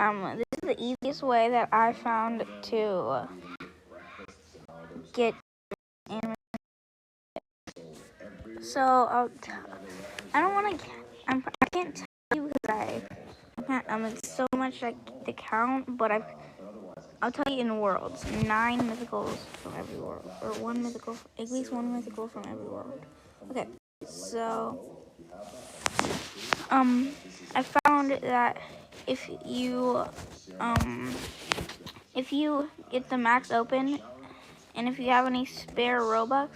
This is the easiest way that I found to get animation. So I don't want to. I can't tell you because I can't. It's so much like to count, but I'll tell you in worlds. 9 mythicals from every world, or one mythical, at least one mythical from every world. Okay, so I found that if you get the max open, and if you have any spare Robux,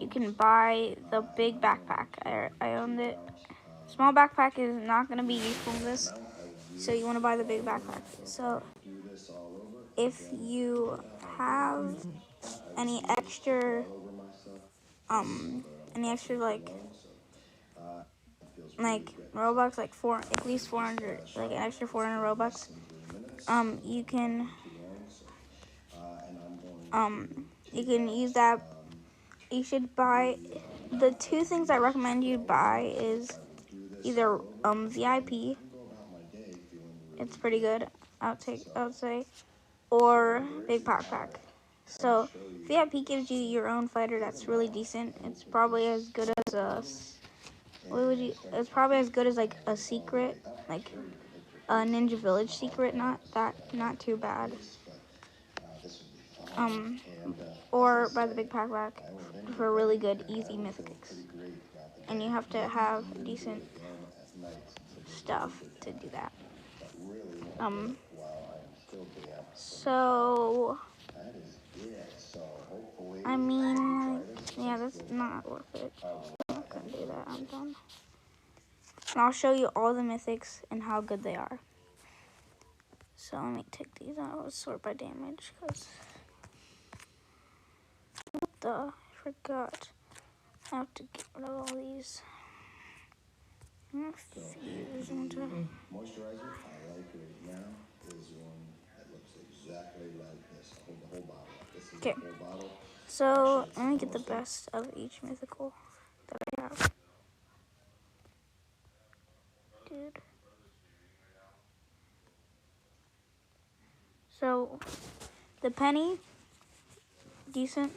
you can buy the big backpack. I owned it. Small backpack is not going to be useful in this, so you want to buy the big backpack. So if you have any extra like Robux, like at least 400, like an extra 400 Robux, you can use that. You should buy, the 2 things I recommend you buy is either VIP, it's pretty good, I would say, or big backpack. So VIP gives you your own fighter that's really decent. It's probably as good as it's probably as good as like a secret, like a Ninja Village secret, not too bad. Or buy the big backpack for really good, easy mythics. And you have to have decent stuff to do that. So I mean, yeah, that's not worth it. I'm not gonna do that. I'm done. And I'll show you all the mythics and how good they are. So let me take these out, sort by damage, because I forgot. I have to get rid of all these. Fuse into. Moisturizer I like right now is one that looks exactly like this. Hold the whole bottle up. This is the whole bottle. So let me get the best of each mythical that I have. Dude. So the penny, decent.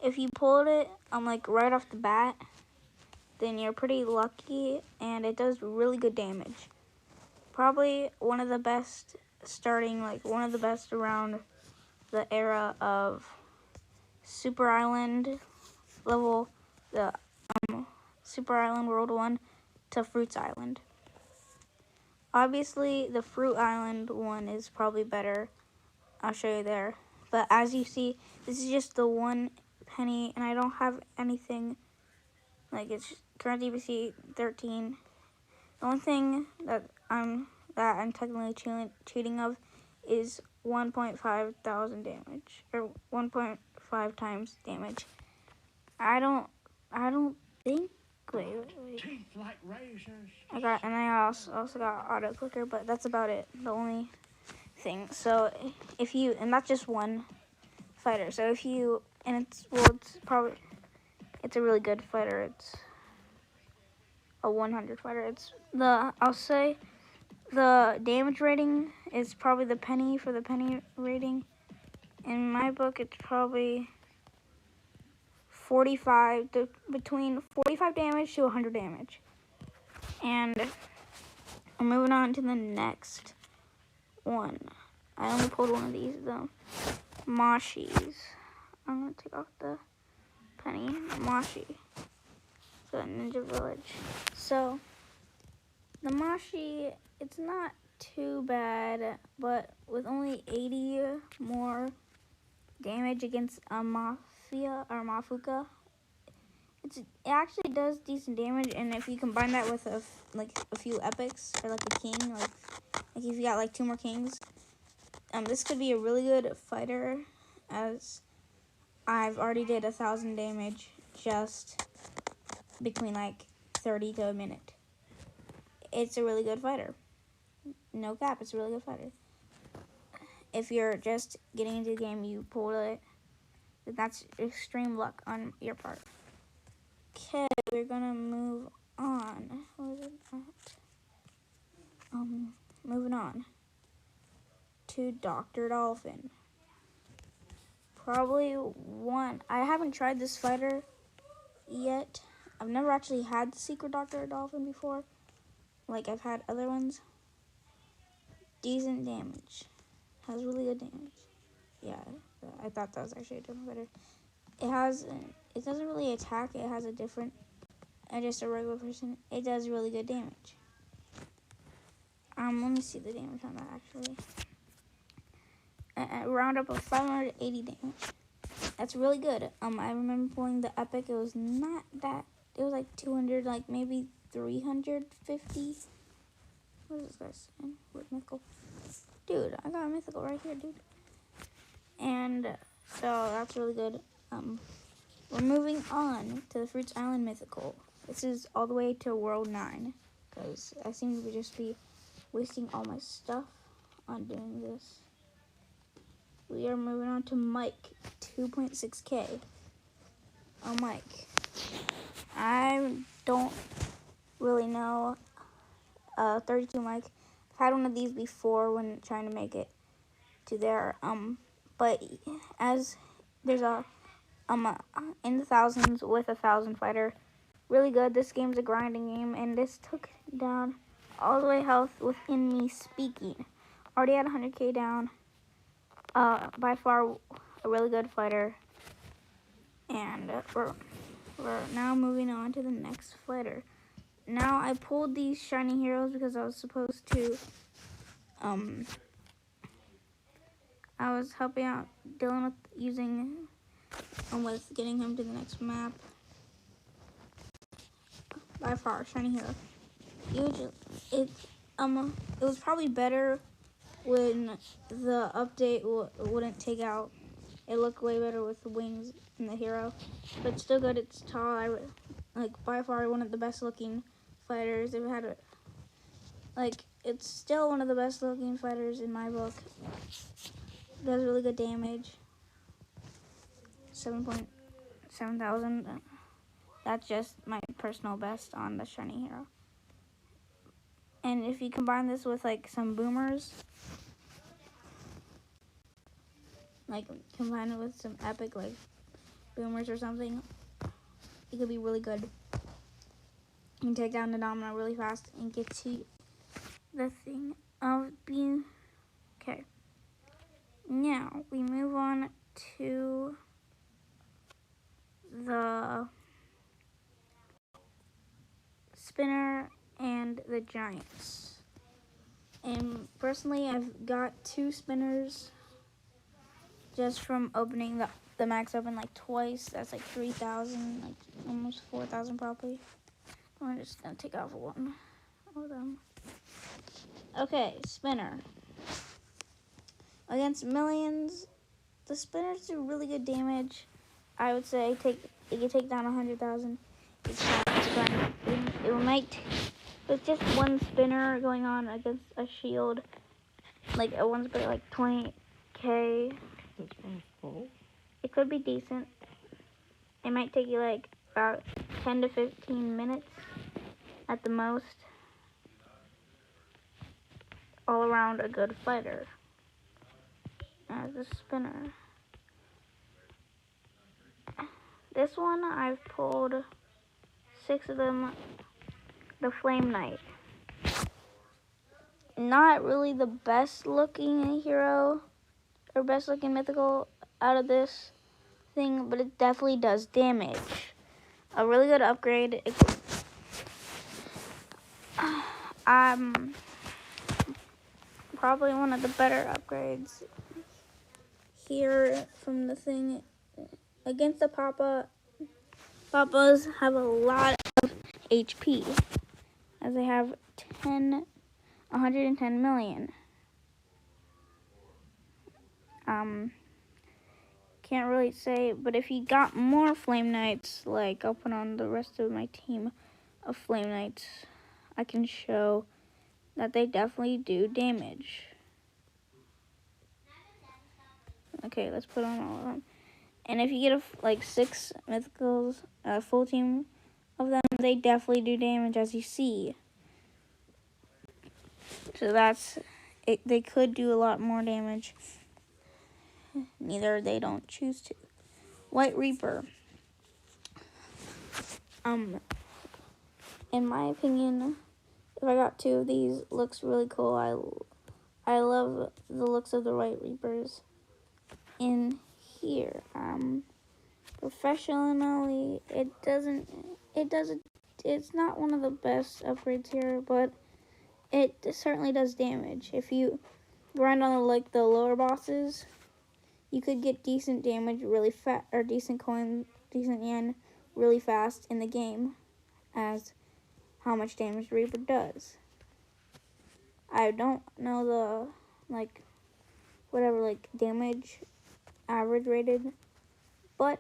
If you pulled it like right off the bat, then you're pretty lucky, and it does really good damage. Probably one of the best one of the best around the era of Super Island level, the Super Island World 1 to Fruits Island. Obviously, the Fruit Island one is probably better. I'll show you there. But as you see, this is just the 1 penny, and I don't have anything. Like, it's current DBC 13. The only thing that I'm technically cheating of is 1.5 thousand damage, or 1.5 times damage. I don't think. Wait. I also got auto clicker, but that's about it. The only thing. So and that's just one fighter. So it's a really good fighter. It's a 100 fighter. I'll say the damage rating is probably the penny for the penny rating. In my book, it's probably between 45 damage to 100 damage. And I'm moving on to the next one. I only pulled one of these, though. Moshis. I'm going to take off the penny. Moshi. So, Ninja Village. So, the Moshi, it's not too bad, but with only 80 more damage against a Mafia or Mafuka, it actually does decent damage. And if you combine that with a few epics, or like a king, like if you got like 2 more kings, this could be a really good fighter, as I've already did 1,000 damage just between like 30 to a minute. It's a really good fighter. No cap, it's a really good fighter. If you're just getting into the game, you pulled it, that's extreme luck on your part. Okay, we're gonna move on. What is it? Moving on. to Dr. Dolphin. Probably one. I haven't tried this fighter yet. I've never actually had the secret Dr. Dolphin before. Like I've had other ones. Decent damage. Has really good damage. Yeah, I thought that was actually a different fighter. It doesn't really attack. It has a different, just a regular person. It does really good damage. Let me see the damage on that actually. A roundup of 580 damage. That's really good. I remember pulling the epic. It was not that. It was like 200, like maybe 350. What is this guy's saying? What mythical? Dude, I got a mythical right here, dude. And so that's really good. We're moving on to the Fruits Island Mythical. This is all the way to World 9. Because I seem to just be wasting all my stuff on doing this. We are moving on to Mike, 2.6k. Oh, Mike. I don't really know 32 Mike. I've had one of these before when trying to make it to there. But as there's a in the thousands with 1,000 fighter, really good. This game's a grinding game, and this took down all the way health within me speaking. Already had 100k down. By far a really good fighter, and we're now moving on to the next fighter. Now I pulled these shiny heroes because I was supposed to I was helping out Dylan with getting him to the next map. By far shiny hero. It was probably better when the update wouldn't take out. It looked way better with the wings and the hero, but still good. It's tall. By far one of the best looking fighters. It's still one of the best looking fighters in my book. Does really good damage. 7,000. That's just my personal best on the shiny hero. And if you combine this with like some boomers, like combine it with some epic like boomers or something, it could be really good. You can take down the domino really fast and get to the thing of being okay. Now we move on to the spinner and the giants. And personally, I've got 2 spinners just from opening the max open like twice. That's like 3,000, like almost 4,000 probably. I'm just gonna take off one of them. Okay, spinner. Against millions, the spinners do really good damage. I would say it can take down 100,000. It might, with just one spinner going on against a shield, like a one spinner like 20k. It could be decent. It might take you like about 10 to 15 minutes at the most. All around a good fighter as a spinner. This one I've pulled 6 of them. The Flame Knight. Not really the best looking hero or best looking mythical out of this thing, but it definitely does damage. A really good upgrade. Probably one of the better upgrades here from the thing. Against the Papas have a lot of HP, as they have 110 million. Can't really say, but if you got more Flame Knights, like I'll put on the rest of my team of Flame Knights, I can show that they definitely do damage. Okay, let's put on all of them. And if you get like 6 Mythicals, a full team of them, they definitely do damage, as you see. So that's they could do a lot more damage. Neither they don't choose to. White Reaper. In my opinion, if I got 2 of these, looks really cool. I love the looks of the White Reapers in here. Professionally, it's not one of the best upgrades here, but it certainly does damage. If you grind on like the lower bosses, you could get decent damage really fast, or decent yen really fast in the game, as how much damage the Reaper does. I don't know the damage average rated, but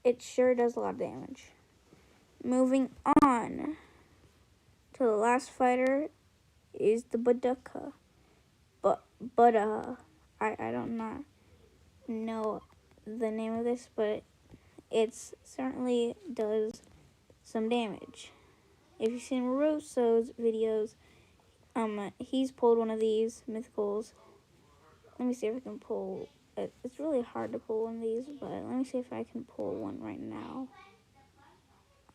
it sure does a lot of damage. Moving on to the last fighter is the Budoka. I don't know the name of this, but it certainly does some damage. If you've seen Russo's videos, he's pulled one of these Mythicals. Let me see if I can pull it. It's really hard to pull one of these, but let me see if I can pull one right now.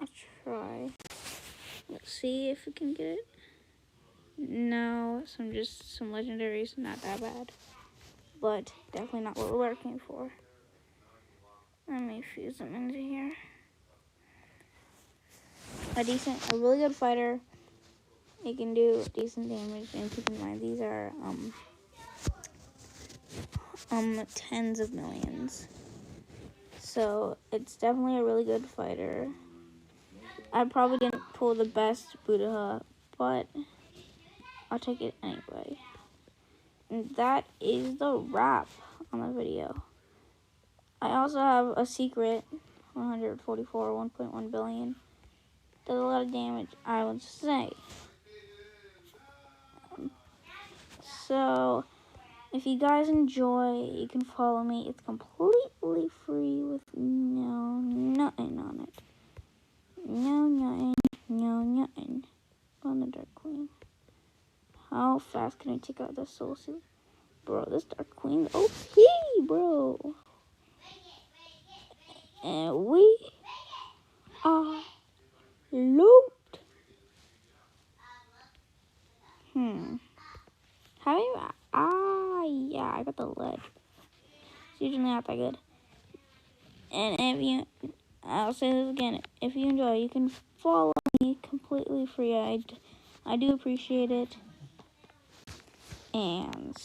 I'll try. Let's see if we can get it. No, some legendaries, not that bad, but definitely not what we're looking for. Let me fuse them into here. A really good fighter. It can do decent damage, and keep in mind these are tens of millions. So it's definitely a really good fighter. I probably didn't pull the best Buddha, but I'll take it anyway. And that is the wrap on the video. I also have a secret, 144, 1.1 billion. Does a lot of damage, I would say. So, if you guys enjoy, you can follow me. It's completely free with nothing on it. Nothing on the Dark Queen. How fast can I take out the soul suit? Bro, this Dark Queen OP, bro. And we are looped. How do you... yeah, I got the lead. It's usually not that good. And I'll say this again, if you enjoy, you can follow me completely free. I do appreciate it. And